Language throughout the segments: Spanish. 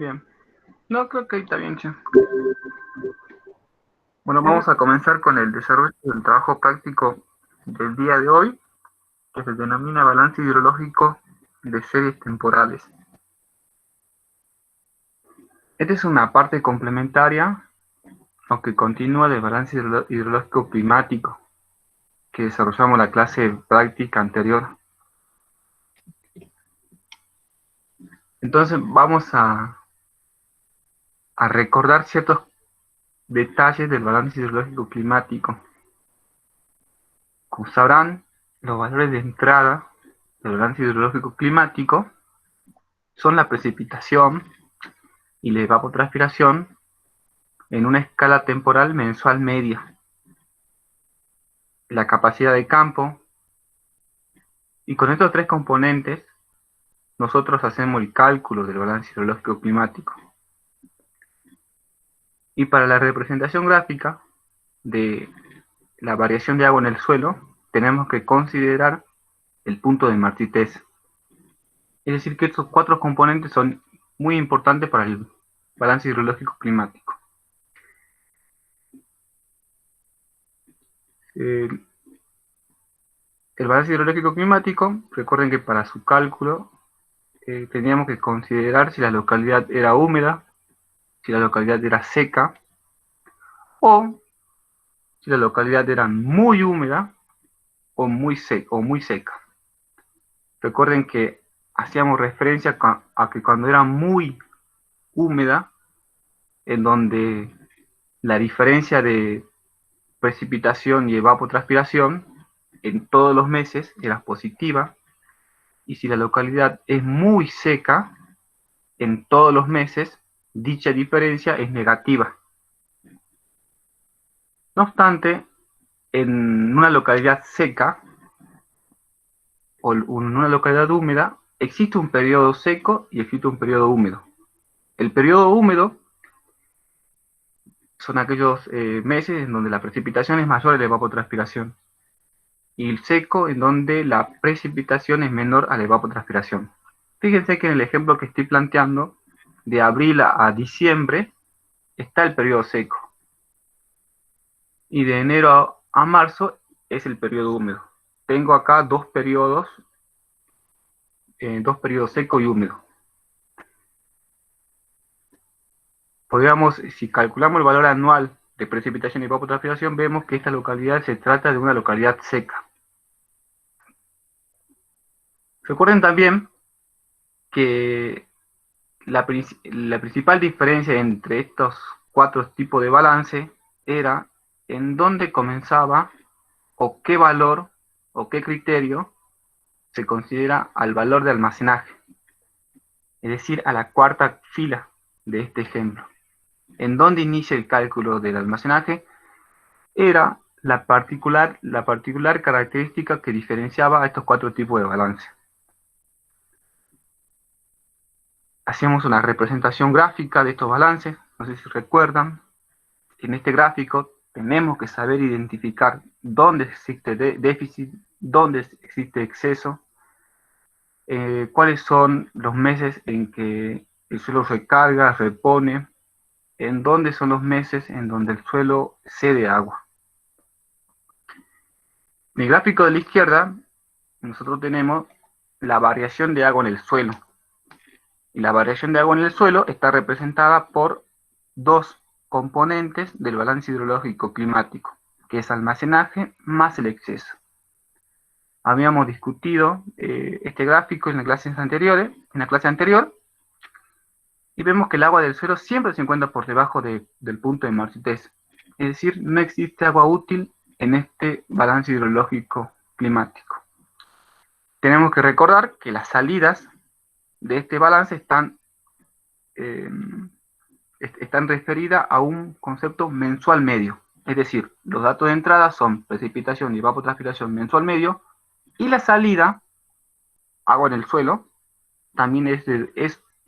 Bien. No, creo que ahí está bien, che. Bueno, vamos a comenzar con el desarrollo del trabajo práctico del día de hoy, que se denomina balance hidrológico de series temporales. Esta es una parte complementaria o que continúa del balance hidrológico climático que desarrollamos en la clase práctica anterior. Entonces vamos a recordar ciertos detalles del balance hidrológico climático. Como sabrán, los valores de entrada del balance hidrológico climático son la precipitación y la evapotranspiración en una escala temporal mensual media, la capacidad de campo, y con estos tres componentes nosotros hacemos el cálculo del balance hidrológico climático. Y para la representación gráfica de la variación de agua en el suelo, tenemos que considerar el punto de Martí-Tess. Es decir, que estos cuatro componentes son muy importantes para el balance hidrológico climático. El balance hidrológico climático, recuerden que para su cálculo teníamos que considerar si la localidad era húmeda, si la localidad era seca, o si la localidad era muy húmeda o muy seca. Recuerden que hacíamos referencia a que cuando era muy húmeda, en donde la diferencia de precipitación y evapotranspiración en todos los meses era positiva, y si la localidad es muy seca, en todos los meses dicha diferencia es negativa. No obstante, en una localidad seca o en una localidad húmeda existe un periodo seco y existe un periodo húmedo. El periodo húmedo son aquellos meses en donde la precipitación es mayor a la evapotranspiración, y el seco en donde la precipitación es menor a la evapotranspiración. Fíjense que en el ejemplo que estoy planteando, de abril a diciembre está el periodo seco, y de enero a marzo es el periodo húmedo. Tengo acá dos periodos seco y húmedo. Podríamos, si calculamos el valor anual de precipitación y evapotranspiración, vemos que esta localidad se trata de una localidad seca. Recuerden también que la principal diferencia entre estos cuatro tipos de balance era en dónde comenzaba o qué valor o qué criterio se considera al valor de almacenaje, es decir, a la cuarta fila de este ejemplo. En dónde inicia el cálculo del almacenaje era la particular característica que diferenciaba a estos cuatro tipos de balance. Hacíamos una representación gráfica de estos balances, no sé si recuerdan. En este gráfico tenemos que saber identificar dónde existe déficit, dónde existe exceso, cuáles son los meses en que el suelo recarga, repone, en dónde son los meses en donde el suelo cede agua. En el gráfico de la izquierda, nosotros tenemos la variación de agua en el suelo. Y la variación de agua en el suelo está representada por dos componentes del balance hidrológico climático, que es almacenaje más el exceso. Habíamos discutido este gráfico en la clase anterior, y vemos que el agua del suelo siempre se encuentra por debajo del punto de Martí-Tess. Es decir, no existe agua útil en este balance hidrológico climático. Tenemos que recordar que las salidas de este balance están referidas a un concepto mensual medio. Es decir, los datos de entrada son precipitación y evapotranspiración mensual medio, y la salida, agua en el suelo, también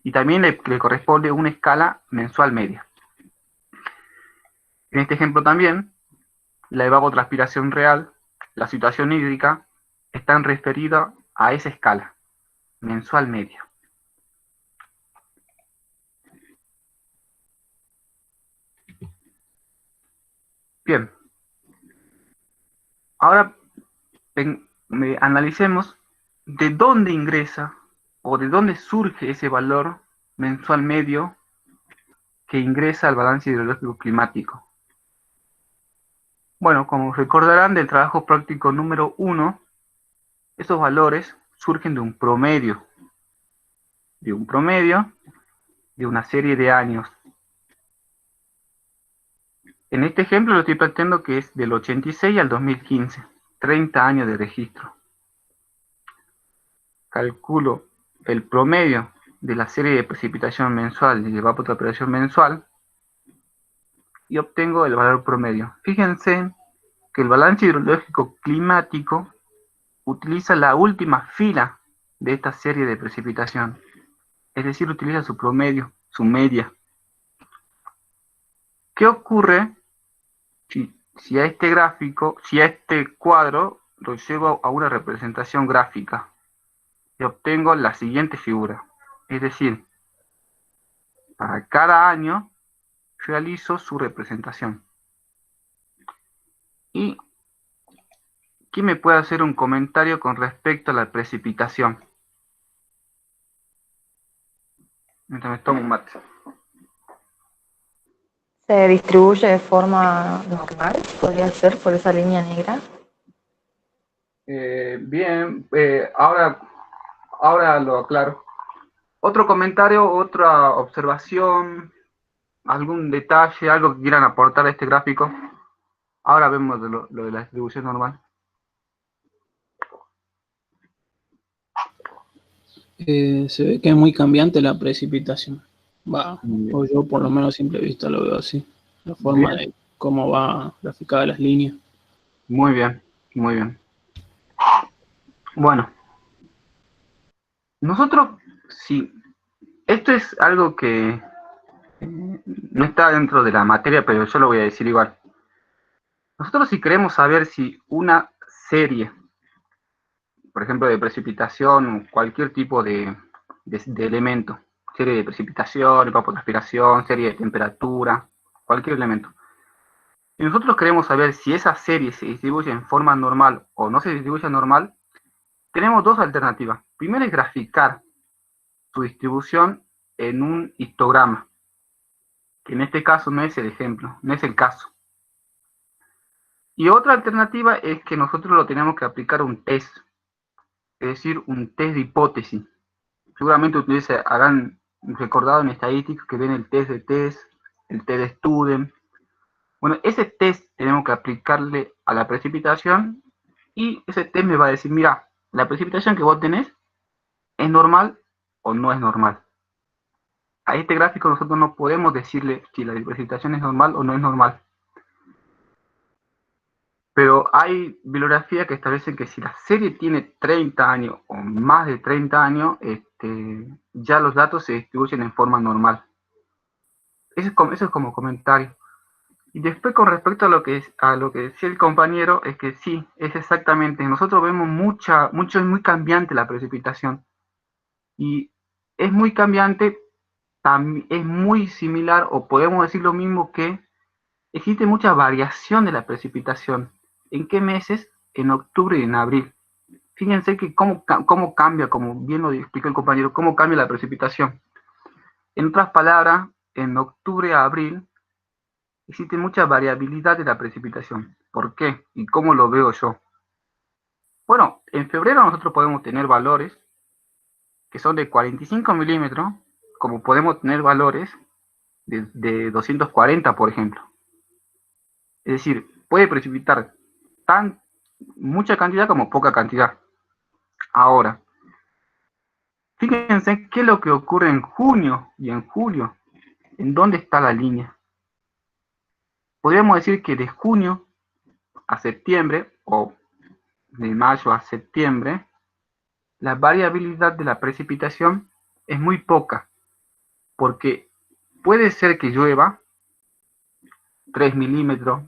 y también le corresponde una escala mensual media. En este ejemplo también, la evapotranspiración real, la situación hídrica, están referidas a esa escala mensual media. Bien, ahora analicemos de dónde ingresa o de dónde surge ese valor mensual medio que ingresa al balance hidrológico climático. Bueno, como recordarán del trabajo práctico número 1, esos valores surgen de un promedio de una serie de años. En este ejemplo lo estoy planteando que es del 86 al 2015, 30 años de registro. Calculo el promedio de la serie de precipitación mensual y de evapotranspiración mensual y obtengo el valor promedio. Fíjense que el balance hidrológico climático utiliza la última fila de esta serie de precipitación, es decir, utiliza su promedio, su media. ¿Qué ocurre si a este gráfico, si a este cuadro lo llevo a una representación gráfica y obtengo la siguiente figura? Es decir, para cada año realizo su representación. ¿Y quién me puede hacer un comentario con respecto a la precipitación? Mientras me tomo un mate. Se distribuye de forma normal, podría ser por esa línea negra. Bien, ahora lo aclaro. ¿Otro comentario, otra observación, algún detalle, algo que quieran aportar a este gráfico? Ahora vemos lo de la distribución normal. Se ve que es muy cambiante la precipitación. O yo por lo menos siempre he visto lo veo así. La forma de cómo va graficada las líneas. Muy bien, muy bien. Bueno, nosotros, sí, esto es algo que no está dentro de la materia, pero yo lo voy a decir igual. Nosotros si queremos saber si una serie, por ejemplo, de precipitación, cualquier tipo de elemento, serie de precipitación, evapotranspiración, serie de temperatura, cualquier elemento. Si nosotros queremos saber si esa serie se distribuye en forma normal o no se distribuye normal, tenemos dos alternativas. Primero es graficar su distribución en un histograma, que en este caso no es el ejemplo, no es el caso. Y otra alternativa es que nosotros lo tenemos que aplicar un test, es decir, un test de hipótesis. Seguramente ustedes habrán recordado en estadística que ven el test de test, el test de Student. Bueno, ese test tenemos que aplicarle a la precipitación y ese test me va a decir, mira, la precipitación que vos tenés es normal o no es normal. A este gráfico nosotros no podemos decirle si la precipitación es normal o no es normal. Pero hay bibliografía que establecen que si la serie tiene 30 años o más de 30 años, ya los datos se distribuyen en forma normal. Eso es como comentario. Y después con respecto a lo que decía el compañero, es que sí, es exactamente. Nosotros vemos es muy cambiante la precipitación. Y es muy cambiante, es muy similar, o podemos decir lo mismo que existe mucha variación de la precipitación. ¿En qué meses? En octubre y en abril. Fíjense que cómo cambia, como bien lo explicó el compañero, cómo cambia la precipitación. En otras palabras, en octubre a abril existe mucha variabilidad de la precipitación. ¿Por qué? ¿Y cómo lo veo yo? Bueno, en febrero nosotros podemos tener valores que son de 45 milímetros, como podemos tener valores de 240, por ejemplo. Es decir, puede precipitar mucha cantidad como poca cantidad. Ahora, fíjense qué es lo que ocurre en junio y en julio. ¿En dónde está la línea? Podríamos decir que de junio a septiembre, o de mayo a septiembre, la variabilidad de la precipitación es muy poca, porque puede ser que llueva 3 milímetros,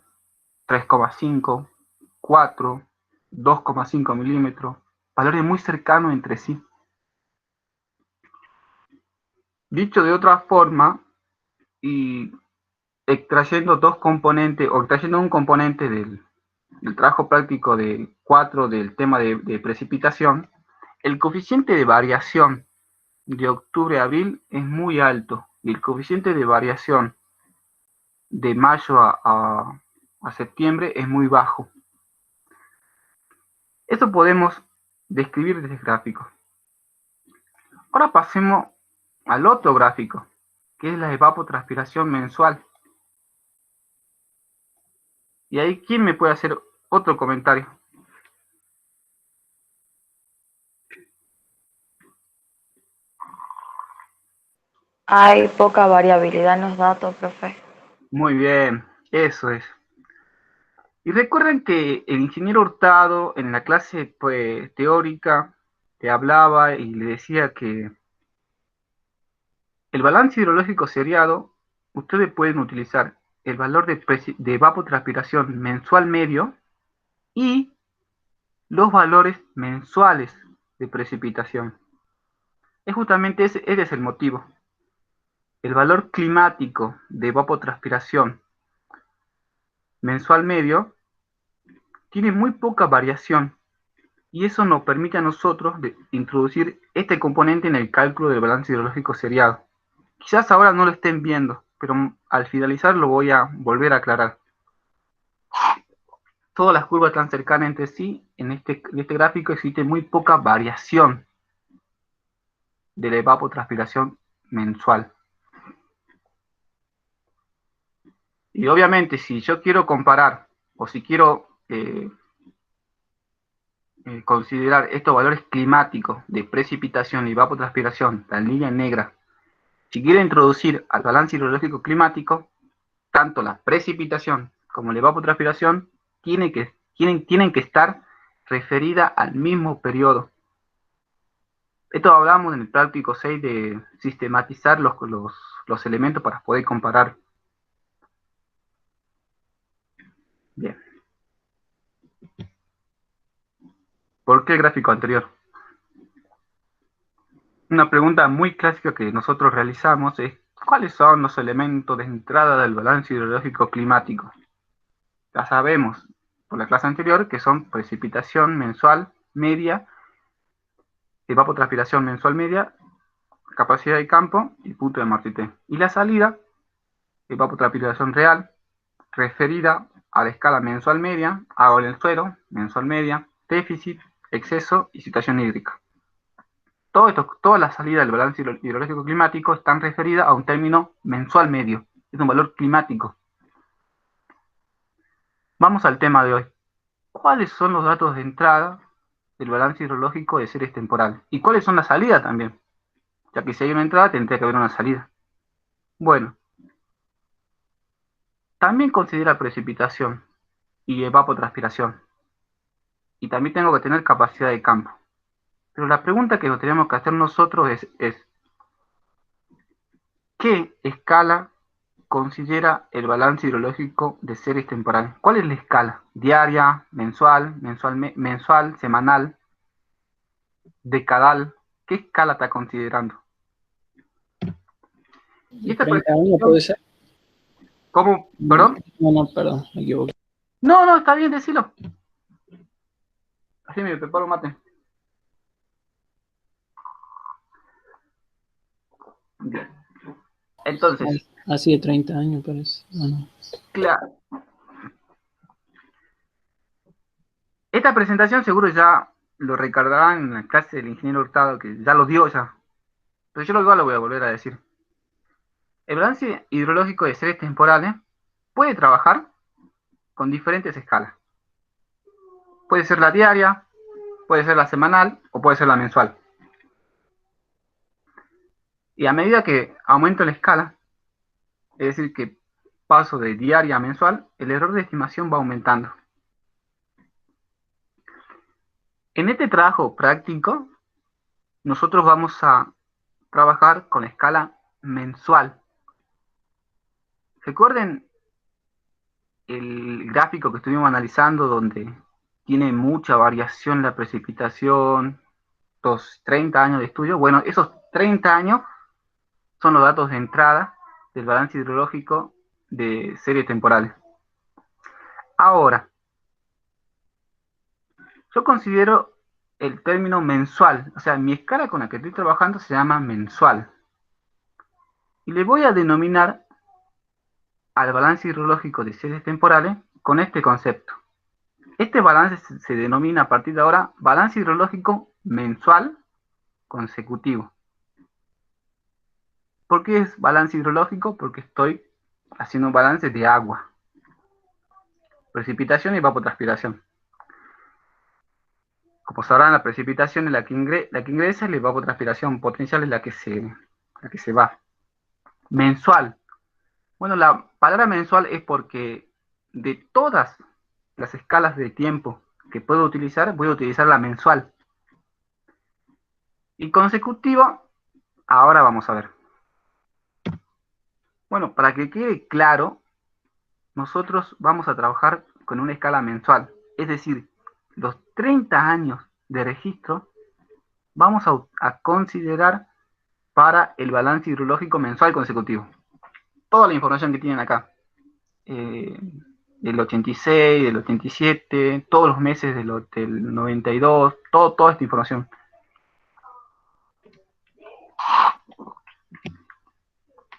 3,5, 4, 2,5 milímetros, valores muy cercanos entre sí. Dicho de otra forma, y extrayendo dos componentes, o extrayendo un componente del trabajo práctico de 4 del tema de precipitación, el coeficiente de variación de octubre a abril es muy alto y el coeficiente de variación de mayo a septiembre es muy bajo. Eso podemos describir desde el gráfico. Ahora pasemos al otro gráfico, que es la evapotranspiración mensual. Y ahí, ¿quién me puede hacer otro comentario? Hay poca variabilidad en los datos, profe. Muy bien, eso es. Y recuerden que el ingeniero Hurtado en la clase pues, teórica te hablaba y le decía que el balance hidrológico seriado, ustedes pueden utilizar el valor de evapotranspiración mensual medio y los valores mensuales de precipitación. Es justamente ese es el motivo. El valor climático de evapotranspiración mensual medio tiene muy poca variación y eso nos permite a nosotros introducir este componente en el cálculo del balance hidrológico seriado. Quizás ahora no lo estén viendo, pero al finalizar lo voy a volver a aclarar. Todas las curvas están cercanas entre sí. En este gráfico existe muy poca variación de la evapotranspiración mensual. Y obviamente si yo quiero comparar o si quiero considerar estos valores climáticos de precipitación y evapotranspiración, la línea negra, si quiero introducir al balance hidrológico climático, tanto la precipitación como la evapotranspiración tienen que estar referidas al mismo periodo. Esto hablamos en el práctico 6 de sistematizar los elementos para poder comparar. Bien. ¿Por qué el gráfico anterior? Una pregunta muy clásica que nosotros realizamos es ¿cuáles son los elementos de entrada del balance hidrológico climático? Ya sabemos por la clase anterior que son precipitación mensual media, evapotranspiración mensual media, capacidad de campo y punto de Martité. Y la salida, evapotranspiración real, referida a la escala mensual media, agua en el suelo, mensual media, déficit, exceso y situación hídrica. Todas las salidas del balance hidrológico climático están referidas a un término mensual medio. Es un valor climático. Vamos al tema de hoy. ¿Cuáles son los datos de entrada del balance hidrológico de series temporales? ¿Y cuáles son las salidas también? Ya que si hay una entrada, tendría que haber una salida. Bueno, también considera precipitación y evapotranspiración. Y también tengo que tener capacidad de campo. Pero la pregunta que nos tenemos que hacer nosotros es ¿qué escala considera el balance hidrológico de series temporales? ¿Cuál es la escala? ¿Diaria, mensual, semanal, decadal? ¿Qué escala está considerando? Y ¿De esta 30 años puede ser? ¿Cómo? ¿Perdón? No, perdón, me equivoqué. No, está bien, decilo. Así me preparo un mate. Bien. Entonces, Así de 30 años parece. Bueno. claro. Esta presentación seguro ya lo recordarán en la clase del ingeniero Hurtado, que ya lo dio ya. Pero yo lo voy a volver a decir. El balance hidrológico de series temporales puede trabajar con diferentes escalas. Puede ser la diaria, puede ser la semanal o puede ser la mensual. Y a medida que aumento la escala, es decir, que paso de diaria a mensual, el error de estimación va aumentando. En este trabajo práctico, nosotros vamos a trabajar con la escala mensual. Recuerden el gráfico que estuvimos analizando donde tiene mucha variación la precipitación, los 30 años de estudio. Bueno, esos 30 años son los datos de entrada del balance hidrológico de series temporales. Ahora, yo considero el término mensual, o sea, mi escala con la que estoy trabajando se llama mensual. Y le voy a denominar al balance hidrológico de series temporales con este concepto. Este balance se denomina a partir de ahora balance hidrológico mensual consecutivo. ¿Por qué es balance hidrológico? Porque estoy haciendo un balance de agua, precipitación y evapotranspiración. Como sabrán, la precipitación es la que ingresa y la evapotranspiración potencial es la que se va. Mensual. Bueno, la palabra mensual es porque de todas las escalas de tiempo que puedo utilizar, voy a utilizar la mensual. Y consecutivo, ahora vamos a ver. Bueno, para que quede claro, nosotros vamos a trabajar con una escala mensual. Es decir, los 30 años de registro vamos a considerar para el balance hidrológico mensual consecutivo. Toda la información que tienen acá. Del 86, del 87, todos los meses del 92, toda esta información.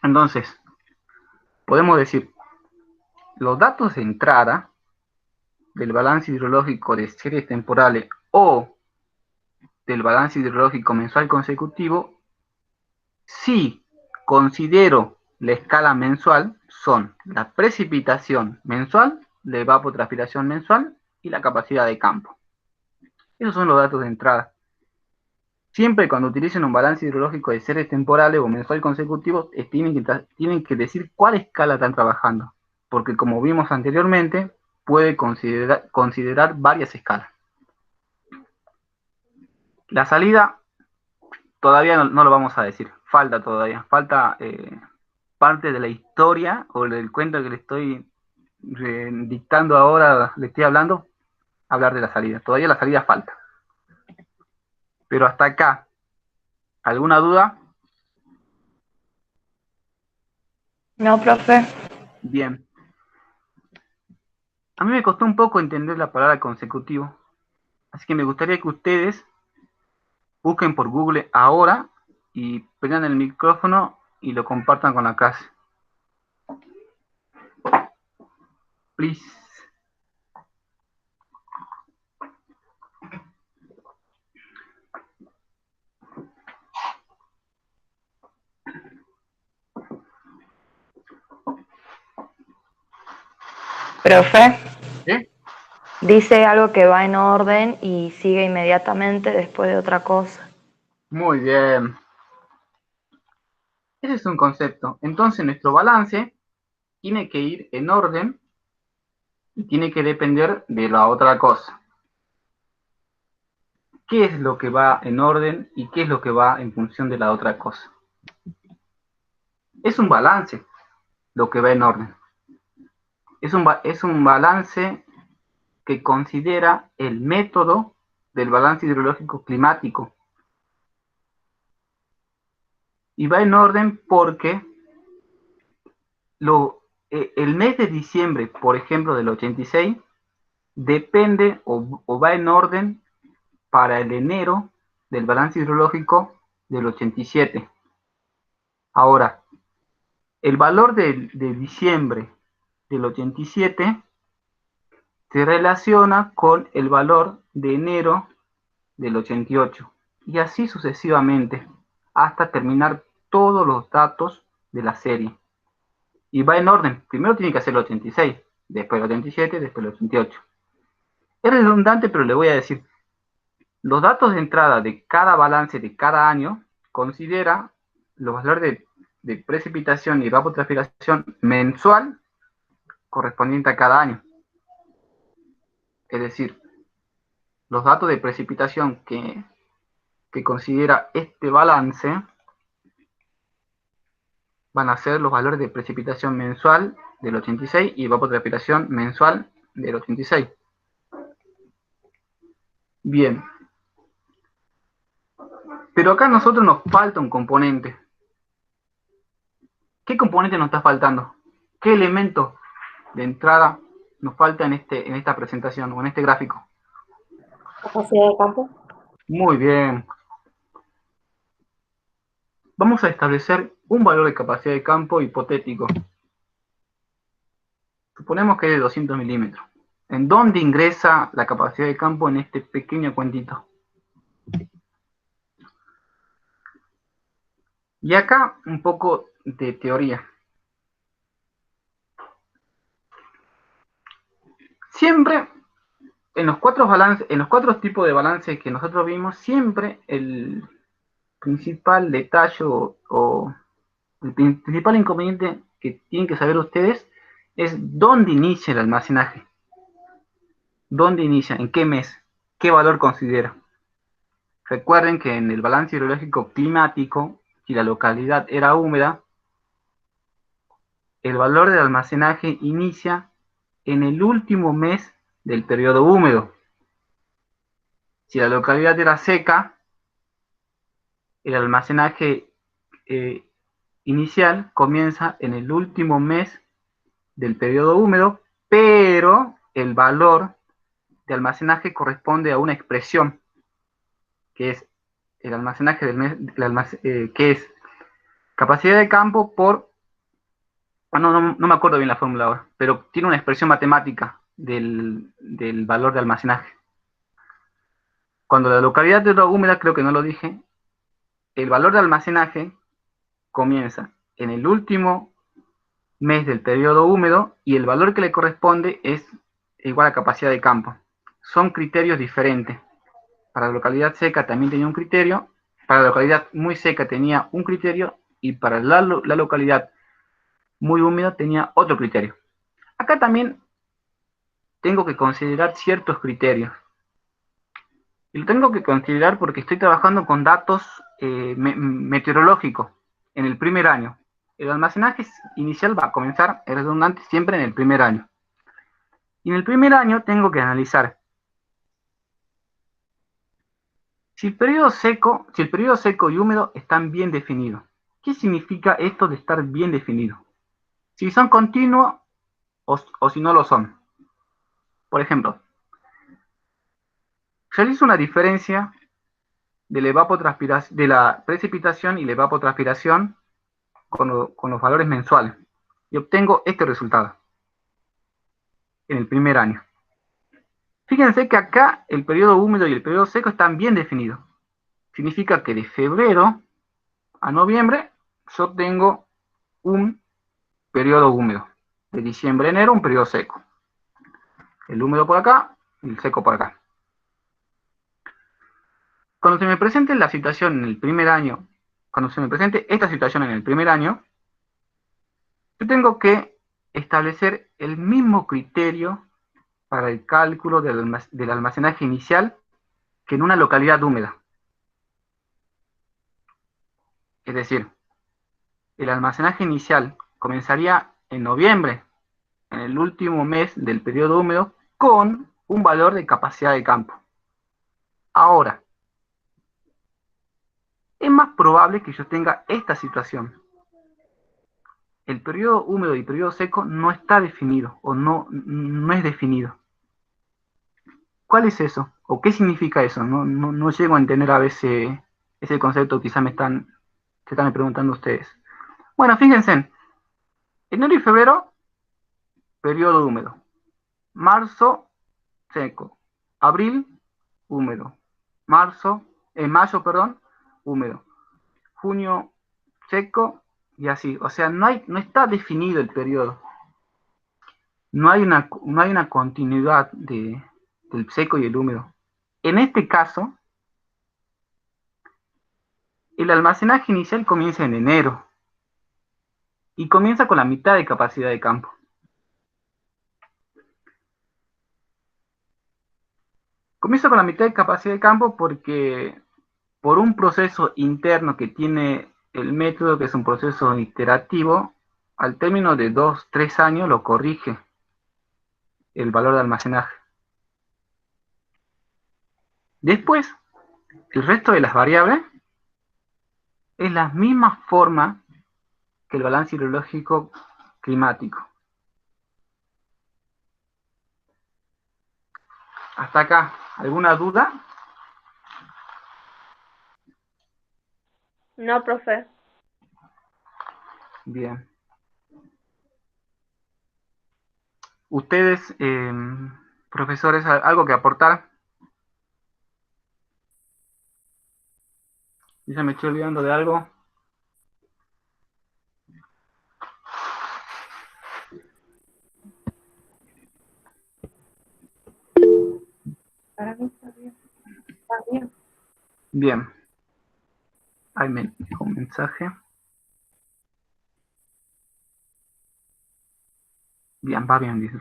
Entonces, podemos decir, los datos de entrada del balance hidrológico de series temporales o del balance hidrológico mensual consecutivo, si considero la escala mensual, son la precipitación mensual, la evapotranspiración mensual y la capacidad de campo. Esos son los datos de entrada. Siempre cuando utilicen un balance hidrológico de series temporales o mensual consecutivo, tienen que decir cuál escala están trabajando, porque como vimos anteriormente, puede considerar varias escalas. La salida todavía no lo vamos a decir, falta todavía, falta parte de la historia o del cuento que le estoy dictando ahora, le estoy hablando, hablar de la salida. Todavía la salida falta. Pero hasta acá, ¿alguna duda? No, profe. Bien. A mí me costó un poco entender la palabra consecutivo, así que me gustaría que ustedes busquen por Google ahora y prendan el micrófono y lo compartan con la clase. Please. Profe, ¿Sí? dice algo que va en orden y sigue inmediatamente después de otra cosa. Muy bien. Ese es un concepto. Entonces nuestro balance tiene que ir en orden y tiene que depender de la otra cosa. ¿Qué es lo que va en orden y qué es lo que va en función de la otra cosa? Es un balance lo que va en orden. Es un balance que considera el método del balance hidrológico climático. Y va en orden porque el mes de diciembre, por ejemplo, del 86, depende o va en orden para el enero del balance hidrológico del 87. Ahora, el valor de diciembre del 87 se relaciona con el valor de enero del 88 y así sucesivamente hasta terminar todos los datos de la serie. Y va en orden. Primero tiene que hacer el 86, después el 87, después el 88. Es redundante, pero le voy a decir, los datos de entrada de cada balance de cada año considera los valores de precipitación y evapotranspiración mensual correspondiente a cada año. Es decir, los datos de precipitación que considera este balance van a ser los valores de precipitación mensual del 86 y evapotranspiración mensual del 86. Bien. Pero acá a nosotros nos falta un componente. ¿Qué componente nos está faltando? ¿Qué elemento de entrada nos falta en esta presentación o en este gráfico? Capacidad de campo. Muy bien. Vamos a establecer un valor de capacidad de campo hipotético. Suponemos que es de 200 milímetros. ¿En dónde ingresa la capacidad de campo en este pequeño cuentito? Y acá un poco de teoría. Siempre, en los cuatro tipos de balance que nosotros vimos, siempre el principal detalle o el principal inconveniente que tienen que saber ustedes es dónde inicia el almacenaje. ¿Dónde inicia? ¿En qué mes? ¿Qué valor considera? Recuerden que en el balance hidrológico climático, si la localidad era húmeda, el valor del almacenaje inicia en el último mes del periodo húmedo. Si la localidad era seca, el almacenaje inicial comienza en el último mes del periodo húmedo, pero el valor de almacenaje corresponde a una expresión, que es el almacenaje del mes, que es capacidad de campo por... no me acuerdo bien la fórmula ahora, pero tiene una expresión matemática del valor de almacenaje. Cuando la localidad era húmeda, creo que no lo dije, el valor de almacenaje comienza en el último mes del periodo húmedo y el valor que le corresponde es igual a capacidad de campo. Son criterios diferentes. Para la localidad seca también tenía un criterio, para la localidad muy seca tenía un criterio y para la localidad muy húmeda tenía otro criterio. Acá también tengo que considerar ciertos criterios. Y lo tengo que considerar porque estoy trabajando con datos meteorológicos en el primer año. El almacenaje inicial va a comenzar, es redundante, siempre en el primer año. Y en el primer año tengo que analizar si el periodo seco y húmedo están bien definidos. ¿Qué significa esto de estar bien definido? Si son continuos o si no lo son. Por ejemplo, realizo una diferencia de la precipitación y la evapotranspiración con los valores mensuales y obtengo este resultado en el primer año. Fíjense que acá el periodo húmedo y el periodo seco están bien definidos. Significa que de febrero a noviembre yo tengo un periodo húmedo. De diciembre a enero un periodo seco. El húmedo por acá y el seco por acá. Cuando se me presente la situación en el primer año, cuando se me presente esta situación en el primer año, yo tengo que establecer el mismo criterio para el cálculo del almacenaje inicial que en una localidad húmeda. Es decir, el almacenaje inicial comenzaría en noviembre, en el último mes del periodo húmedo, con un valor de capacidad de campo. Ahora, es más probable que yo tenga esta situación. El periodo húmedo y el periodo seco no está definido o no es definido. ¿Cuál es eso? ¿O qué significa eso? No llego a entender a veces ese concepto, quizás se están preguntando ustedes. Bueno, fíjense, enero y febrero, periodo húmedo. Marzo, seco. Abril, húmedo. Mayo, húmedo. Junio, seco y así. O sea, no está definido el periodo. No hay una continuidad del seco y el húmedo. En este caso, el almacenaje inicial comienza en enero y comienza con la mitad de capacidad de campo. Comienza con la mitad de capacidad de campo porque por un proceso interno que tiene el método, que es un proceso iterativo, al término de 2-3 años lo corrige el valor de almacenaje. Después, el resto de las variables es la misma forma que el balance hidrológico climático. Hasta acá, ¿alguna duda? No, profe. Bien. ¿Ustedes, profesores, algo que aportar? Ya me estoy olvidando de algo. Para mí está bien. Está bien. Bien. Ahí me llegó un mensaje. Bien, va bien, dice.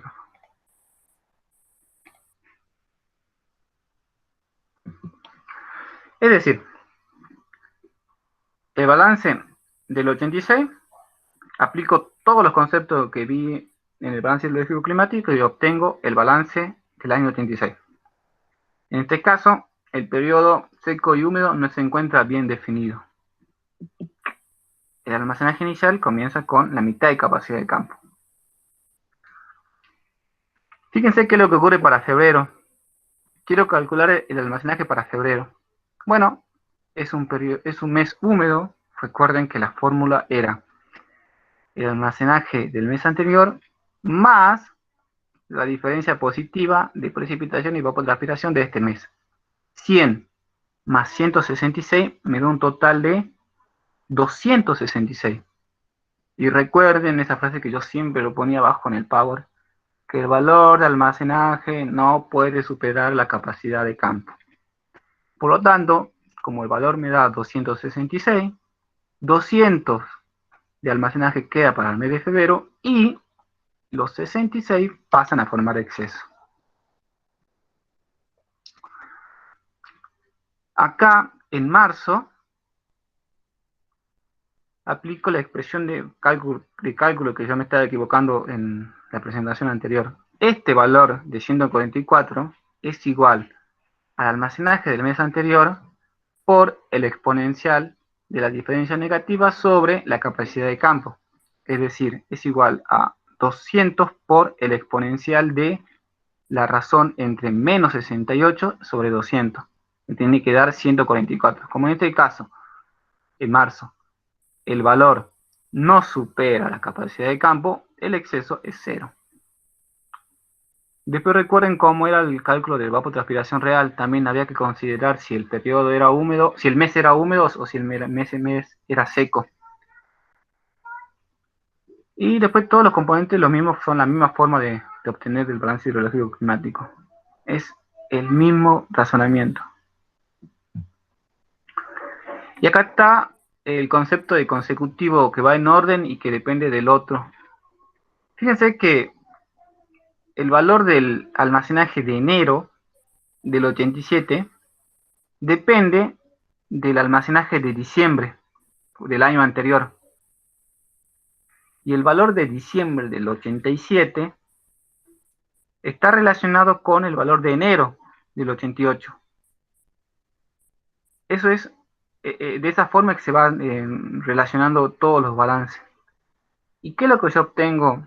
Es decir, el balance del 86, aplico todos los conceptos que vi en el balance hidrológico climático y obtengo el balance del año 86. En este caso, el periodo seco y húmedo no se encuentra bien definido. El almacenaje inicial comienza con la mitad de capacidad de campo. Fíjense qué es lo que ocurre para febrero. Quiero calcular el almacenaje para febrero. Bueno, es un mes húmedo. Recuerden que la fórmula era el almacenaje del mes anterior más la diferencia positiva de precipitación y evapotranspiración de este mes. 100 más 166 me da un total de 266. Y recuerden esa frase que yo siempre lo ponía abajo en el Power, que el valor de almacenaje no puede superar la capacidad de campo. Por lo tanto, como el valor me da 266, 200 de almacenaje queda para el mes de febrero y los 66 pasan a formar exceso. Acá, en marzo, aplico la expresión de cálculo que yo me estaba equivocando en la presentación anterior. Este valor de 144 es igual al almacenaje del mes anterior por el exponencial de la diferencia negativa sobre la capacidad de campo. Es decir, es igual a 200 por el exponencial de la razón entre menos 68 sobre 200. Me tiene que dar 144. Como en este caso, en marzo, el valor no supera la capacidad de campo, el exceso es cero. Después recuerden cómo era el cálculo de evapotranspiración real. También había que considerar si el periodo era húmedo, si el mes era húmedo o si el mes era seco. Y después todos los componentes los mismos, son la misma forma de obtener el balance hidrológico climático. Es el mismo razonamiento. Y acá está el concepto de consecutivo que va en orden y que depende del otro. Fíjense que el valor del almacenaje de enero del 87 depende del almacenaje de diciembre del año anterior. Y el valor de diciembre del 87 está relacionado con el valor de enero del 88. Eso es de esa forma que se van relacionando todos los balances. ¿Y qué es lo que yo obtengo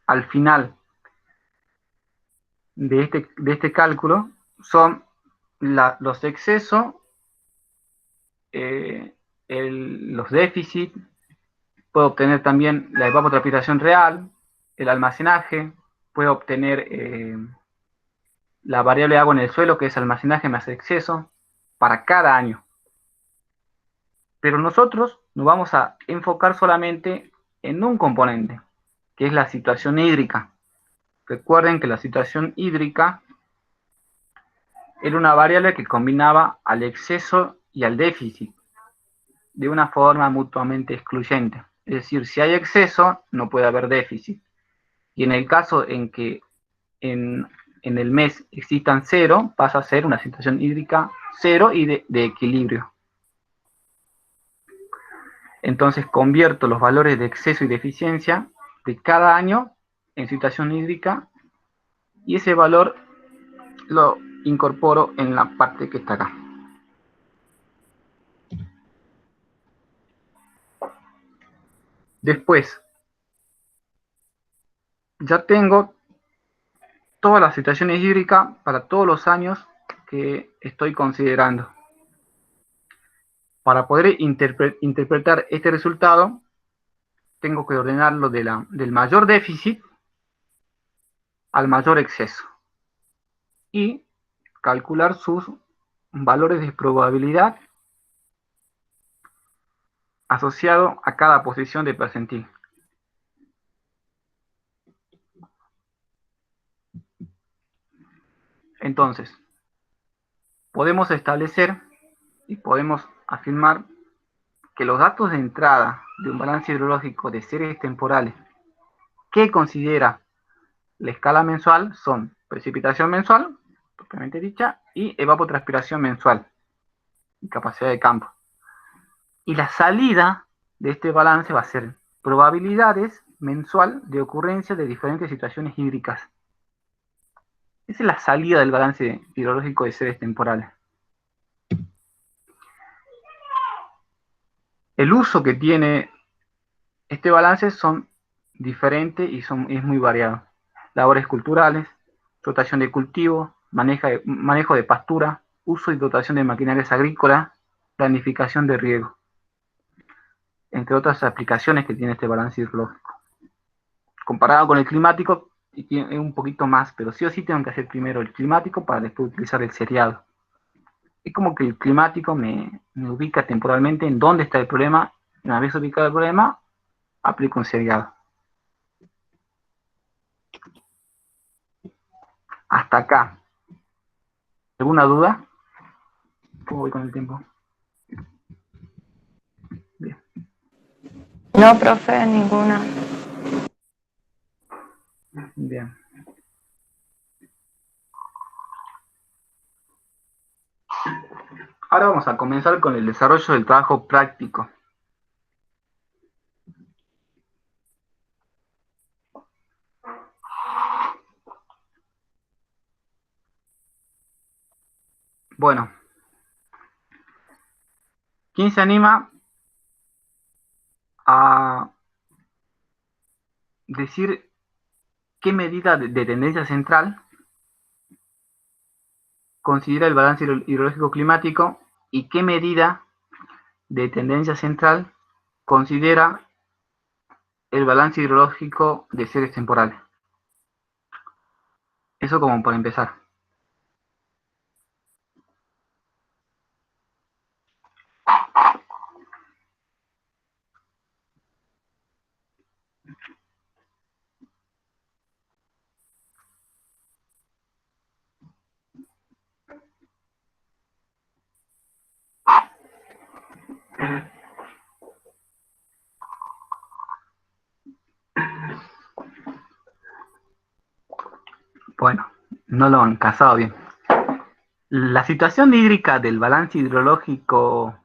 al final de este cálculo? Son los excesos, los déficits, puedo obtener también la evapotranspiración real, el almacenaje, puedo obtener la variable agua en el suelo, que es almacenaje más exceso, para cada año. Pero nosotros nos vamos a enfocar solamente en un componente, que es la situación hídrica. Recuerden que la situación hídrica era una variable que combinaba al exceso y al déficit de una forma mutuamente excluyente. Es decir, si hay exceso, no puede haber déficit. Y en el caso en que en el mes existan cero, pasa a ser una situación hídrica cero y de equilibrio. Entonces convierto los valores de exceso y de eficiencia de cada año en situación hídrica y ese valor lo incorporo en la parte que está acá. Después, ya tengo todas las situaciones hídricas para todos los años que estoy considerando. Para poder interpretar este resultado, tengo que ordenarlo del mayor déficit al mayor exceso y calcular sus valores de probabilidad asociado a cada posición de percentil. Entonces, podemos establecer y podemos afirmar que los datos de entrada de un balance hidrológico de series temporales que considera la escala mensual son precipitación mensual, propiamente dicha, y evapotranspiración mensual, y capacidad de campo. Y la salida de este balance va a ser probabilidades mensual de ocurrencia de diferentes situaciones hídricas. Esa es la salida del balance hidrológico de series temporales. El uso que tiene este balance son diferentes y es muy variado. Labores culturales, rotación de cultivo, manejo de pastura, uso y dotación de maquinarias agrícolas, planificación de riego, entre otras aplicaciones que tiene este balance hidrológico. Comparado con el climático, tiene un poquito más, pero sí o sí tengo que hacer primero el climático para después utilizar el seriado. Es como que el climático me ubica temporalmente en dónde está el problema. Una vez ubicado el problema, aplico un seriado. Hasta acá. ¿Alguna duda? ¿Cómo voy con el tiempo? Bien. No, profe, ninguna. Bien. Ahora vamos a comenzar con el desarrollo del trabajo práctico. Bueno, ¿quién se anima a decir qué medida de tendencia central considera el balance hidrológico climático y qué medida de tendencia central considera el balance hidrológico de series temporales? Eso como para empezar. Bueno, no lo han casado bien. La situación hídrica del balance hidrológico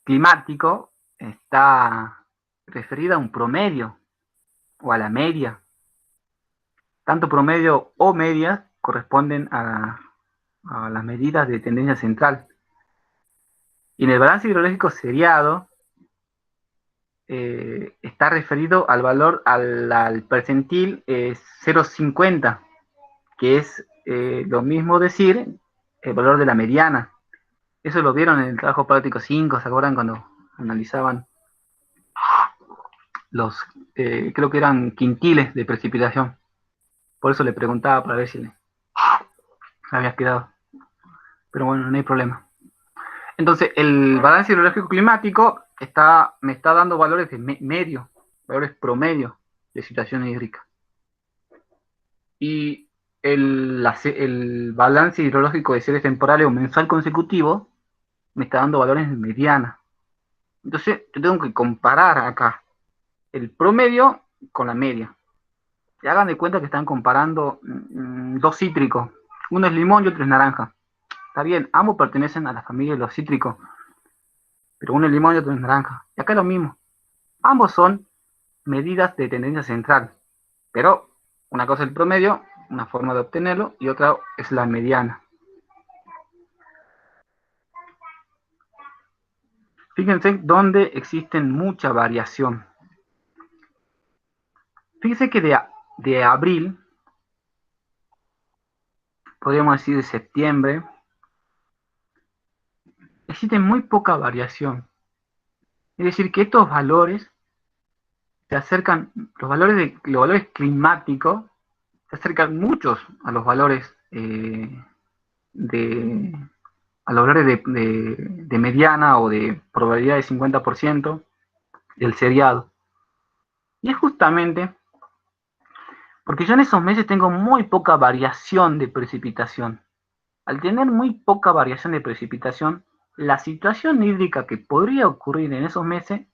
climático está referida a un promedio o a la media. Tanto promedio o media corresponden a las medidas de tendencia central. Y en el balance hidrológico seriado está referido al valor, al percentil 0,50, que es lo mismo decir el valor de la mediana. Eso lo vieron en el trabajo práctico 5, ¿se acuerdan cuando analizaban los, creo que eran quintiles de precipitación? Por eso le preguntaba para ver si le habías quedado. Pero bueno, no hay problema. Entonces, el balance hidrológico climático me está dando valores de medio, valores promedio de situación hídrica. Y el balance hidrológico de series temporales o mensual consecutivo me está dando valores de mediana. Entonces, yo tengo que comparar acá el promedio con la media. Y hagan de cuenta que están comparando dos cítricos. Uno es limón y otro es naranja. Está bien, ambos pertenecen a la familia de los cítricos, pero uno es limón y otro es naranja. Y acá es lo mismo. Ambos son medidas de tendencia central, pero una cosa es el promedio, una forma de obtenerlo, y otra es la mediana. Fíjense dónde existen mucha variación. Fíjense que de abril podríamos decir de septiembre, existe muy poca variación. Es decir, que estos valores se acercan, los valores climáticos se acercan muchos a los valores de mediana o de probabilidad de 50% del seriado. Y es justamente porque yo en esos meses tengo muy poca variación de precipitación. Al tener muy poca variación de precipitación, la situación hídrica que podría ocurrir en esos meses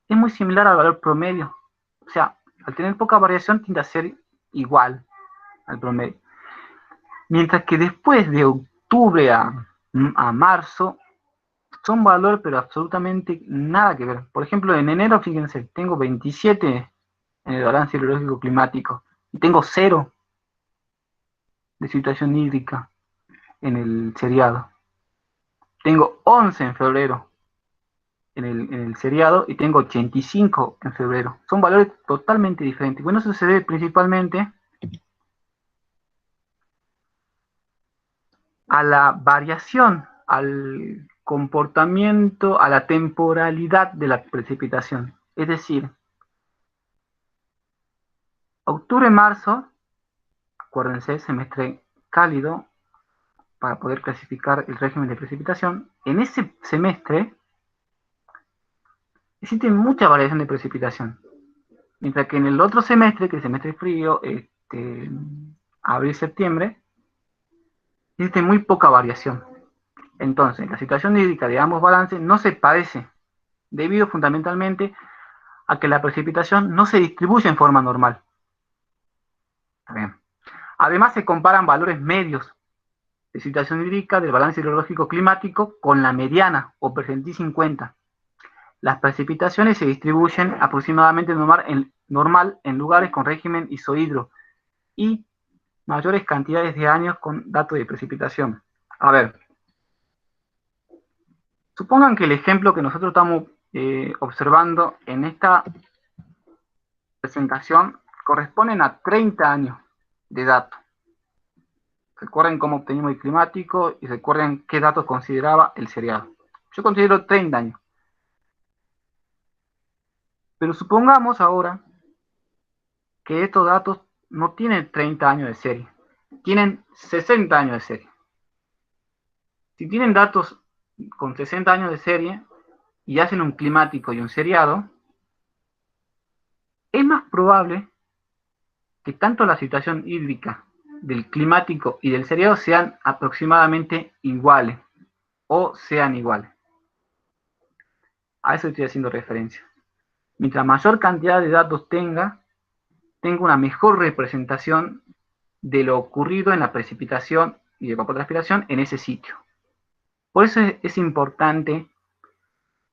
es muy similar al valor promedio. O sea, al tener poca variación tiende a ser igual al promedio. Mientras que después de octubre a marzo, son valores pero absolutamente nada que ver. Por ejemplo, en enero, fíjense, tengo 27 en el balance hidrológico climático y tengo 0 de situación hídrica en el seriado. Tengo 11 en febrero en el seriado y tengo 85 en febrero. Son valores totalmente diferentes. Bueno, eso se debe principalmente a la variación, al comportamiento, a la temporalidad de la precipitación. Es decir, octubre-marzo, acuérdense, semestre cálido, para poder clasificar el régimen de precipitación. En ese semestre existe mucha variación de precipitación. Mientras que en el otro semestre, que es el semestre frío, abril-septiembre, existe muy poca variación. Entonces, la situación hídrica de ambos balances no se parece, debido fundamentalmente a que la precipitación no se distribuye en forma normal. Bien. Además, se comparan valores medios de situación hídrica del balance hidrológico climático con la mediana o percentil 50. Las precipitaciones se distribuyen aproximadamente normal en lugares con régimen isohidro y mayores cantidades de años con datos de precipitación. A ver, supongan que el ejemplo que nosotros estamos observando en esta presentación corresponden a 30 años de datos. Recuerden cómo obtenimos el climático y recuerden qué datos consideraba el seriado. Yo considero 30 años. Pero supongamos ahora que estos datos no tienen 30 años de serie, tienen 60 años de serie. Si tienen datos con 60 años de serie y hacen un climático y un seriado, es más probable que tanto la situación hídrica del climático y del seriado sean aproximadamente iguales o sean iguales. A eso estoy haciendo referencia. Mientras mayor cantidad de datos tengo una mejor representación de lo ocurrido en la precipitación y evapotranspiración en ese sitio. Por eso es importante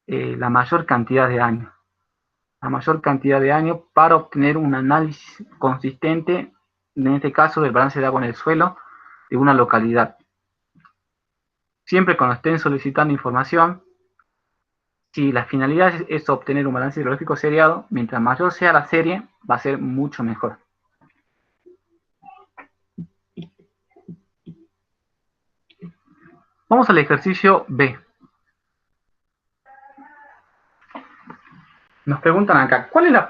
la mayor cantidad de años. La mayor cantidad de años para obtener un análisis consistente, en este caso del balance de agua en el suelo de una localidad. Siempre cuando estén solicitando información, si la finalidad es obtener un balance hidrológico seriado, mientras mayor sea la serie, va a ser mucho mejor. Vamos al ejercicio B. Nos preguntan acá, ¿cuál es la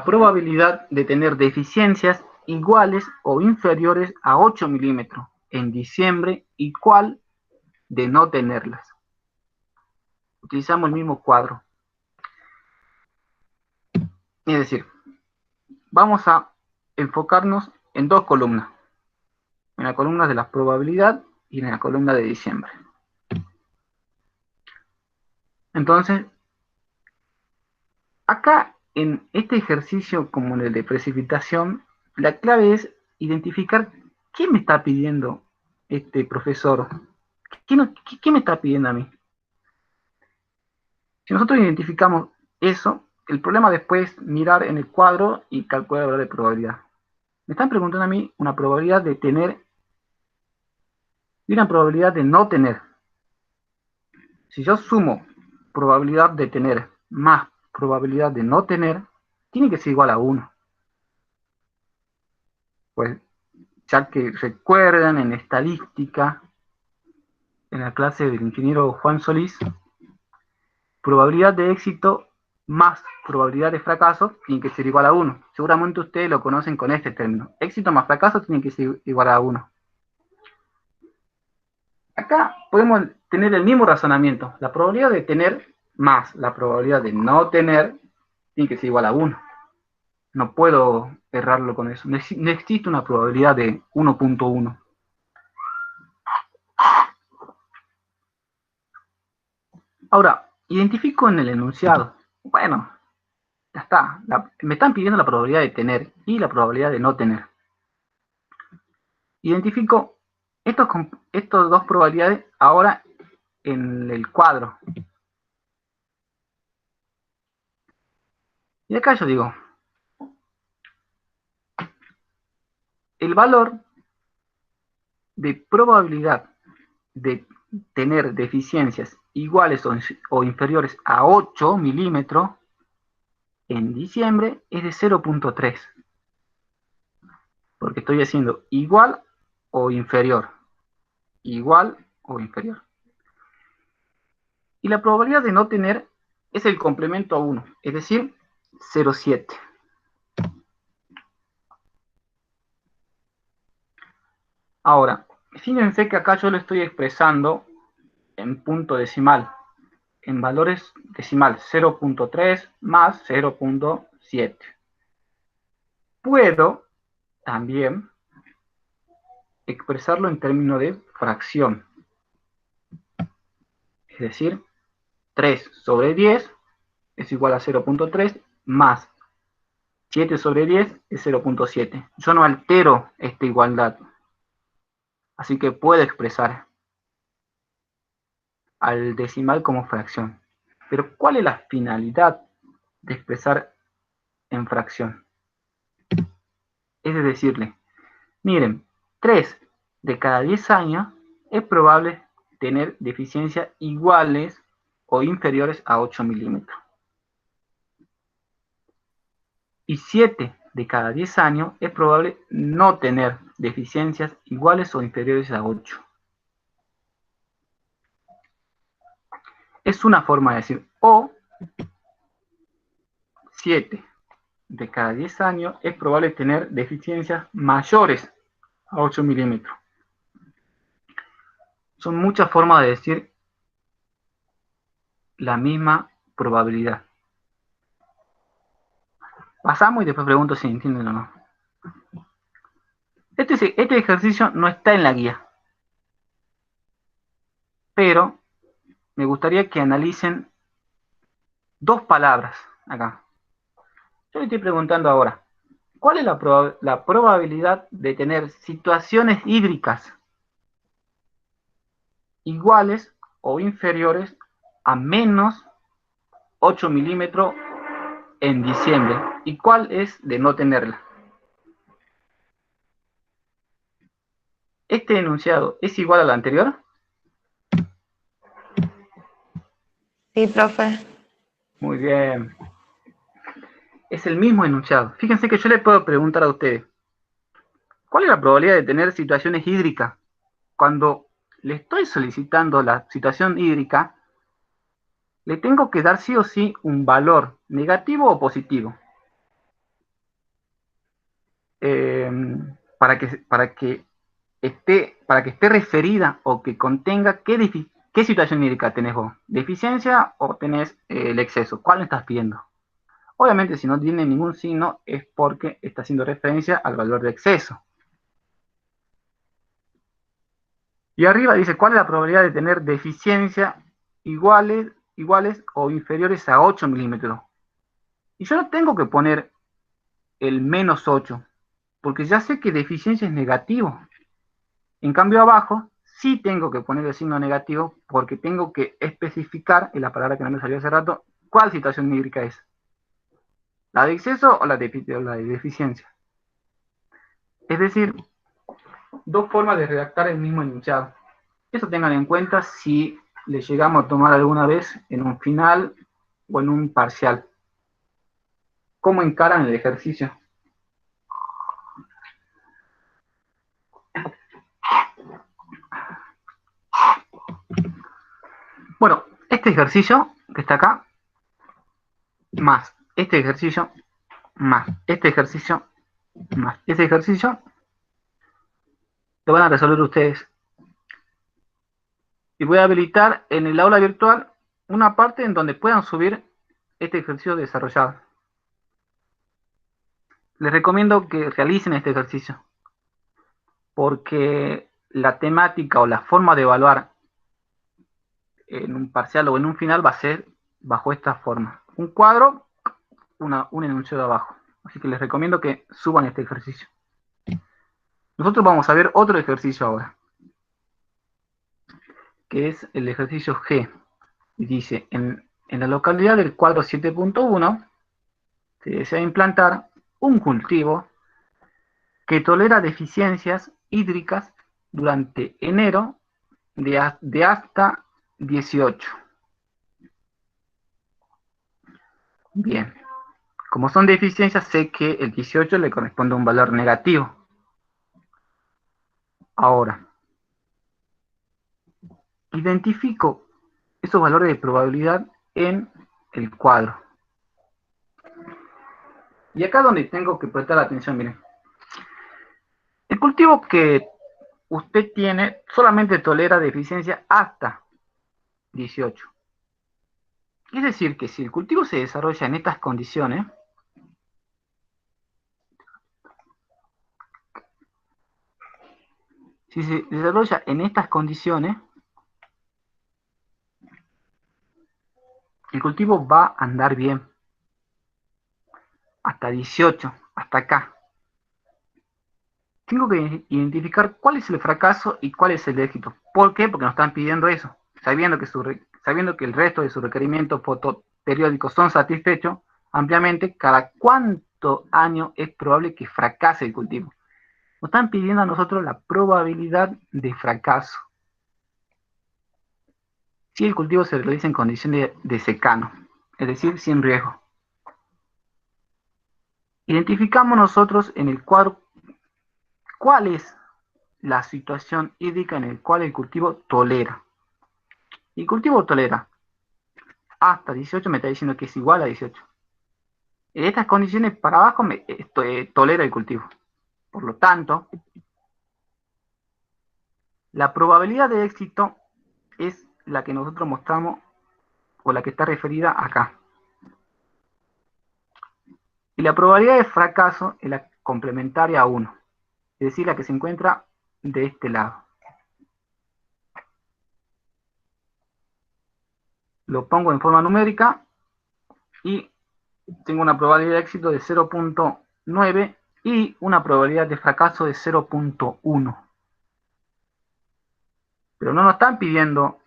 probabilidad de tener deficiencias iguales o inferiores a 8 milímetros en diciembre y cuál de no tenerlas? Utilizamos el mismo cuadro. Es decir, vamos a enfocarnos en dos columnas. En la columna de la probabilidad y en la columna de diciembre. Entonces, acá en este ejercicio como en el de precipitación, la clave es identificar qué me está pidiendo este profesor. ¿Qué me está pidiendo a mí? Si nosotros identificamos eso, el problema después es mirar en el cuadro y calcular el valor de probabilidad. Me están preguntando a mí una probabilidad de tener y una probabilidad de no tener. Si yo sumo probabilidad de tener más probabilidad de no tener, tiene que ser igual a 1. Pues ya que recuerdan en estadística, en la clase del ingeniero Juan Solís, probabilidad de éxito más probabilidad de fracaso tiene que ser igual a 1. Seguramente ustedes lo conocen con este término. Éxito más fracaso tiene que ser igual a 1. Acá podemos tener el mismo razonamiento. La probabilidad de tener más la probabilidad de no tener tiene que ser igual a 1. No puedo errarlo con eso. No existe una probabilidad de 1.1. Ahora, identifico en el enunciado. Bueno, ya está. Me están pidiendo la probabilidad de tener y la probabilidad de no tener. Identifico estos dos probabilidades ahora en el cuadro. Y acá yo digo, el valor de probabilidad de tener deficiencias iguales o inferiores a 8 milímetros en diciembre es de 0.3. Porque estoy haciendo igual o inferior. Igual o inferior. Y la probabilidad de no tener es el complemento a 1, es decir, 0.7. Ahora, fíjense que acá yo lo estoy expresando en punto decimal, en valores decimal, 0.3 más 0.7. Puedo también expresarlo en términos de fracción. Es decir, 3 sobre 10 es igual a 0.3 más 7 sobre 10 es 0.7. Yo no altero esta igualdad. Así que puedo expresar al decimal como fracción. Pero ¿cuál es la finalidad de expresar en fracción? Es de decirle, miren, 3 de cada 10 años es probable tener deficiencias iguales o inferiores a 8 milímetros. Y 7 de cada 10 años es probable no tener deficiencias iguales o inferiores a 8. Es una forma de decir, o 7 de cada 10 años es probable tener deficiencias mayores a 8 milímetros. Son muchas formas de decir la misma probabilidad. Pasamos y después pregunto si entienden o no. Este ejercicio no está en la guía, pero me gustaría que analicen dos palabras acá. Yo le estoy preguntando ahora, ¿cuál es la probabilidad de tener situaciones hídricas iguales o inferiores a menos 8 milímetros en diciembre? ¿Y cuál es de no tenerla? ¿Este enunciado es igual al anterior? Sí, profe. Muy bien. Es el mismo enunciado. Fíjense que yo le puedo preguntar a ustedes, ¿cuál es la probabilidad de tener situaciones hídricas? Cuando le estoy solicitando la situación hídrica, le tengo que dar sí o sí un valor negativo o positivo. Para que esté referida o que contenga qué situación hídrica tenés vos. ¿Deficiencia o tenés el exceso? ¿Cuál me estás pidiendo? Obviamente, si no tiene ningún signo, es porque está haciendo referencia al valor de exceso. Y arriba dice, ¿cuál es la probabilidad de tener deficiencia iguales o inferiores a 8 milímetros? Y yo no tengo que poner el menos 8, porque ya sé que deficiencia es negativo. En cambio abajo, sí tengo que poner el signo negativo, porque tengo que especificar, en la palabra que no me salió hace rato, cuál situación hídrica es. ¿La de exceso o la de deficiencia? Es decir, dos formas de redactar el mismo enunciado. Eso tengan en cuenta si le llegamos a tomar alguna vez en un final o en un parcial. ¿Cómo encaran el ejercicio? Bueno, este ejercicio que está acá, más este ejercicio, más este ejercicio, más este ejercicio, lo van a resolver ustedes. Y voy a habilitar en el aula virtual una parte en donde puedan subir este ejercicio desarrollado. Les recomiendo que realicen este ejercicio, porque la temática o la forma de evaluar en un parcial o en un final va a ser bajo esta forma. Un cuadro, un enunciado abajo. Así que les recomiendo que suban este ejercicio. Nosotros vamos a ver otro ejercicio ahora, que es el ejercicio G. Y dice, en la localidad del cuadro 7.1 se desea implantar un cultivo que tolera deficiencias hídricas durante enero de hasta 18. Bien, como son deficiencias, sé que el 18 le corresponde a un valor negativo. Ahora, identifico esos valores de probabilidad en el cuadro. Y acá donde tengo que prestar atención, miren. El cultivo que usted tiene solamente tolera deficiencia hasta 18. Es decir, que si el cultivo se desarrolla en estas condiciones, si se desarrolla en estas condiciones, el cultivo va a andar bien. Hasta 18, hasta acá. Tengo que identificar cuál es el fracaso y cuál es el éxito. ¿Por qué? Porque nos están pidiendo eso. Sabiendo que el resto de sus requerimientos fotoperiódicos son satisfechos ampliamente, cada cuánto año es probable que fracase el cultivo. Nos están pidiendo a nosotros la probabilidad de fracaso. Si el cultivo se realiza en condiciones de secano, es decir, sin riesgo. Identificamos nosotros en el cuadro cuál es la situación hídrica en la cual el cultivo tolera. El cultivo tolera hasta 18, me está diciendo que es igual a 18. En estas condiciones para abajo tolera el cultivo. Por lo tanto, la probabilidad de éxito es la que nosotros mostramos o la que está referida acá. Y la probabilidad de fracaso es la complementaria a 1, es decir, la que se encuentra de este lado. Lo pongo en forma numérica y tengo una probabilidad de éxito de 0.9 y una probabilidad de fracaso de 0.1. Pero no nos están pidiendo,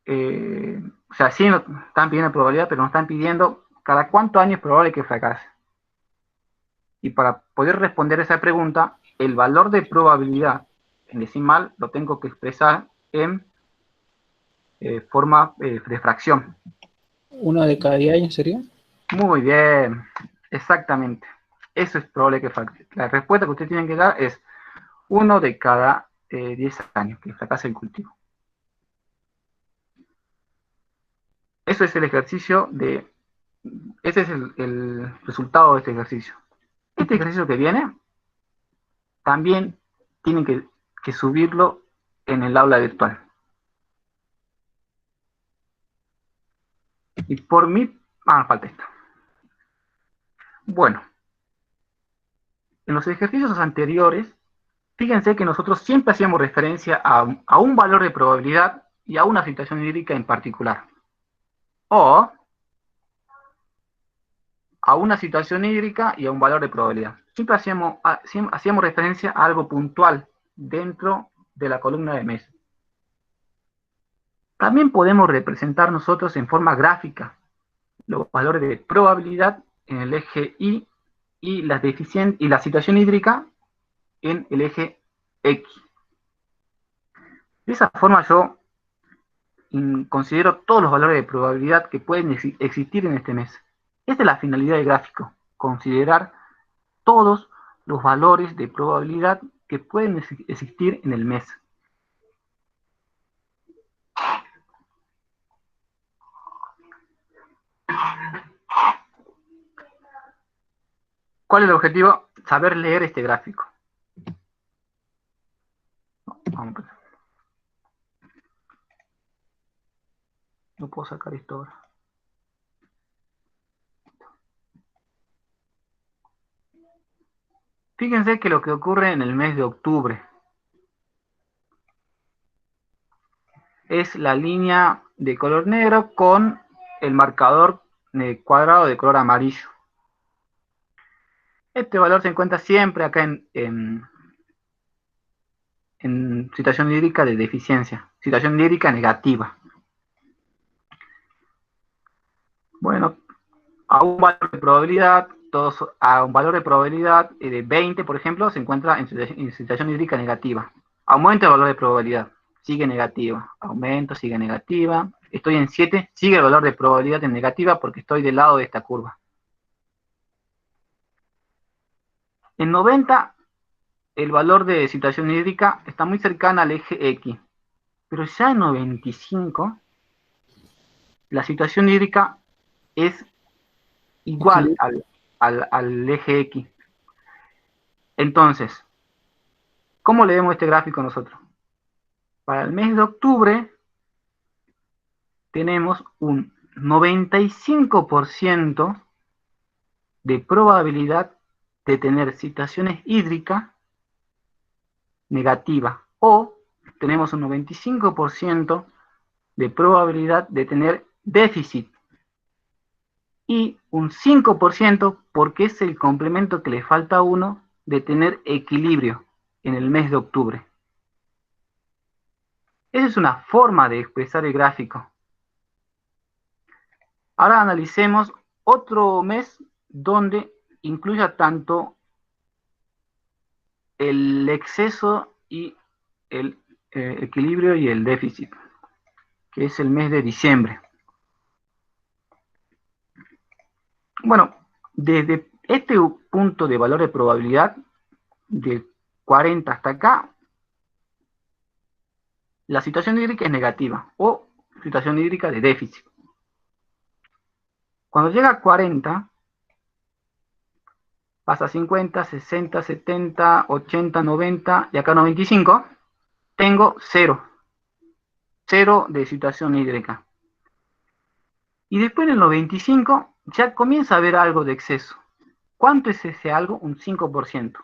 o sea, sí nos están pidiendo probabilidad, pero nos están pidiendo cada cuántos años es probable que fracase. Y para poder responder esa pregunta, el valor de probabilidad en decimal lo tengo que expresar en forma de fracción. ¿Una de cada 10 años sería? Muy bien, exactamente. Eso es probable que fracase. La respuesta que ustedes tienen que dar es 1 de cada 10 años que fracase el cultivo. Eso es el ejercicio de... Ese es el resultado de este ejercicio. Este ejercicio que viene, también tienen que subirlo en el aula virtual. Y por mí... falta esto. Bueno, en los ejercicios anteriores, fíjense que nosotros siempre hacíamos referencia a un valor de probabilidad y a una situación hídrica en particular. O a una situación hídrica y a un valor de probabilidad. Siempre hacíamos referencia a algo puntual dentro de la columna de mes. También podemos representar nosotros en forma gráfica los valores de probabilidad en el eje Y y la situación hídrica en el eje X. De esa forma yo considero todos los valores de probabilidad que pueden existir en este mes. Esta es la finalidad del gráfico, considerar todos los valores de probabilidad que pueden existir en el mes. ¿Cuál es el objetivo? Saber leer este gráfico. Vamos a ver. No puedo sacar esto ahora. Fíjense que lo que ocurre en el mes de octubre es la línea de color negro con el marcador cuadrado de color amarillo. Este valor se encuentra siempre acá en situación hídrica de deficiencia, situación hídrica negativa. Bueno, a un valor de probabilidad, a un valor de probabilidad de 20, por ejemplo, se encuentra en situación hídrica negativa. Aumenta el valor de probabilidad, sigue negativa. Aumento, sigue negativa. Estoy en 7, sigue el valor de probabilidad en negativa porque estoy del lado de esta curva. En 90, el valor de situación hídrica está muy cercana al eje X. Pero ya en 95, la situación hídrica es igual al eje X. Entonces, ¿cómo leemos este gráfico nosotros? Para el mes de octubre tenemos un 95% de probabilidad de tener situaciones hídricas negativas o tenemos un 95% de probabilidad de tener déficit y un 5% porque es el complemento que le falta a uno de tener equilibrio en el mes de octubre. Esa es una forma de expresar el gráfico. Ahora analicemos otro mes donde incluya tanto el exceso y el equilibrio y el déficit, que es el mes de diciembre. Bueno, desde este punto de valor de probabilidad, de 40 hasta acá, la situación hídrica es negativa o situación hídrica de déficit. Cuando llega a 40, pasa a 50, 60, 70, 80, 90 y acá 95, tengo 0. 0 de situación hídrica. Y después en el 95 ya comienza a haber algo de exceso. ¿Cuánto es ese algo? Un 5%.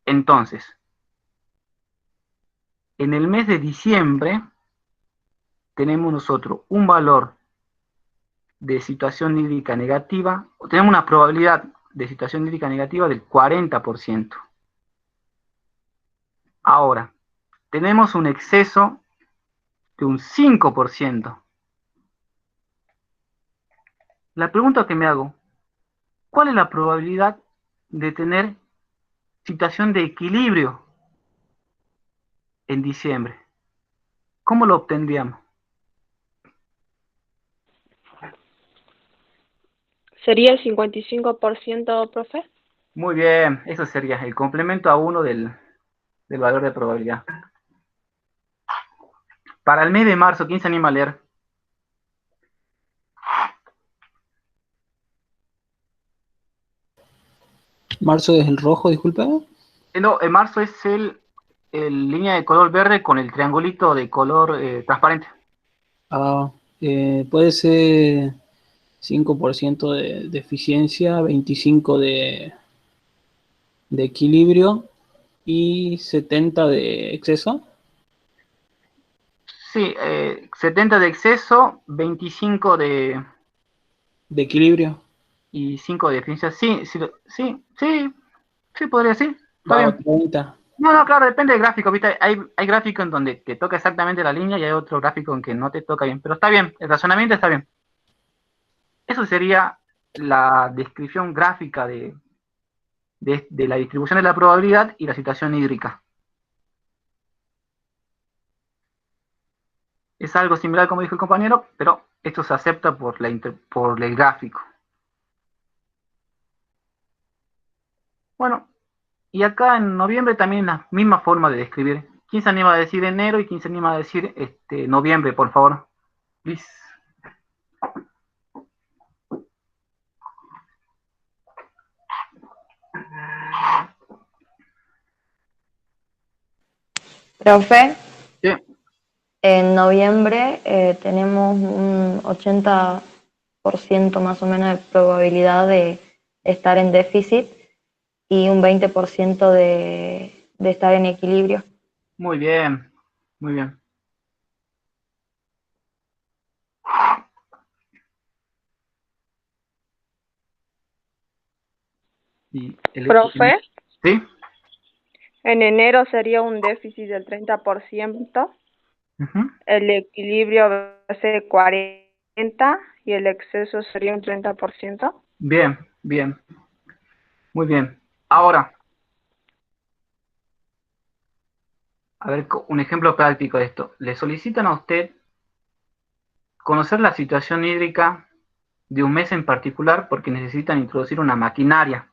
Entonces, en el mes de diciembre tenemos nosotros un valor de situación hídrica negativa, tenemos una probabilidad de situación hídrica negativa del 40%. Ahora, tenemos un exceso de un 5%. La pregunta que me hago, ¿cuál es la probabilidad de tener situación de equilibrio en diciembre? ¿Cómo lo obtendríamos? ¿Sería el 55%, profe? Muy bien, eso sería el complemento a 1 del valor de probabilidad. Para el mes de marzo, ¿quién se anima a leer? Marzo es el rojo, disculpa. No, en marzo es el línea de color verde con el triangulito de color transparente. Puede ser 5% de eficiencia, 25% de equilibrio y 70% de exceso. Sí, 70 de exceso, 25 de equilibrio. Y 5 de eficiencia. Sí, podría ser. Está bien. 30. No, claro, depende del gráfico, ¿viste? Hay gráficos en donde te toca exactamente la línea y hay otro gráfico en que no te toca bien. Pero está bien, el razonamiento está bien. Eso sería la descripción gráfica de la distribución de la probabilidad y la situación hídrica. Es algo similar como dijo el compañero, pero esto se acepta por el gráfico. Bueno, y acá en noviembre también la misma forma de describir. ¿Quién se anima a decir enero y quién se anima a decir noviembre, por favor? Please. Profe, Sí. en noviembre tenemos un 80% más o menos de probabilidad de estar en déficit y un 20% de estar en equilibrio. Muy bien, muy bien. Y Profe, ¿sí? en enero sería un déficit del 30%, Ujú. el equilibrio va a ser 40% y el exceso sería un 30%. Bien, bien, muy bien. Ahora, a ver, un ejemplo práctico de esto. Le solicitan a usted conocer la situación hídrica de un mes en particular porque necesitan introducir una maquinaria.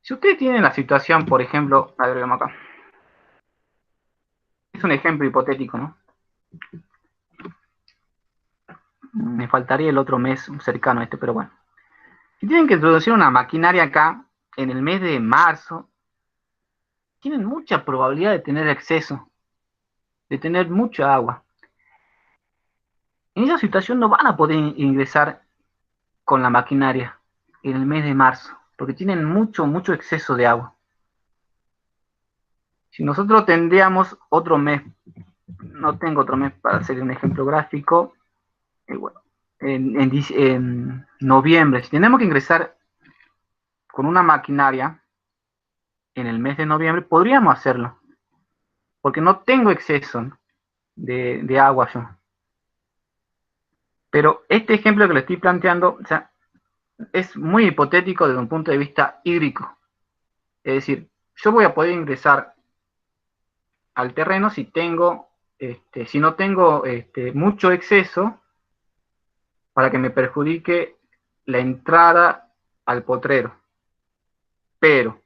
Si usted tiene la situación, por ejemplo, a ver, veamos acá. Es un ejemplo hipotético, ¿no? Me faltaría el otro mes cercano a este, pero bueno. Si tienen que introducir una maquinaria acá en el mes de marzo, tienen mucha probabilidad de tener exceso, de tener mucha agua. En esa situación no van a poder ingresar con la maquinaria en el mes de marzo, porque tienen mucho exceso de agua. Si nosotros tendríamos otro mes, no tengo otro mes para hacer un ejemplo gráfico, bueno, en noviembre, si tenemos que ingresar con una maquinaria en el mes de noviembre, podríamos hacerlo, porque no tengo exceso de agua yo. Pero este ejemplo que le estoy planteando, o sea, es muy hipotético desde un punto de vista hídrico. Es decir, yo voy a poder ingresar al terreno si no tengo mucho exceso para que me perjudique la entrada al potrero. Pero,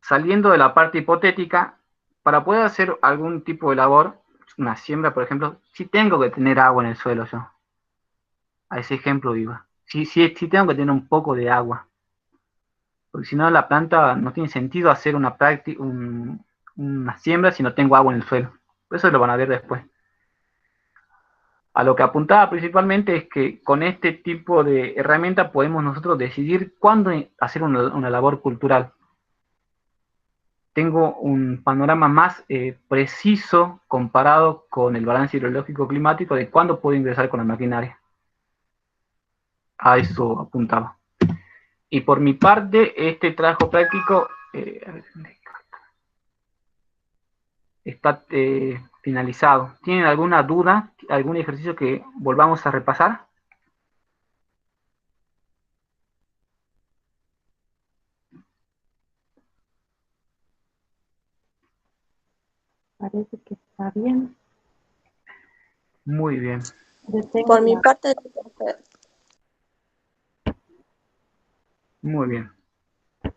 saliendo de la parte hipotética, para poder hacer algún tipo de labor, una siembra, por ejemplo, sí tengo que tener agua en el suelo yo. A ese ejemplo iba. Sí tengo que tener un poco de agua. Porque si no, la planta no tiene sentido hacer una siembra si no tengo agua en el suelo. Eso lo van a ver después. A lo que apuntaba principalmente es que con este tipo de herramienta podemos nosotros decidir cuándo hacer una labor cultural. Tengo un panorama más preciso comparado con el balance hidrológico climático de cuándo puedo ingresar con la maquinaria. A eso apuntaba. Y por mi parte, este trabajo práctico está finalizado. ¿Tienen alguna duda? ¿Algún ejercicio que volvamos a repasar? Parece que está bien. Muy bien. Por mi parte, Muy bien.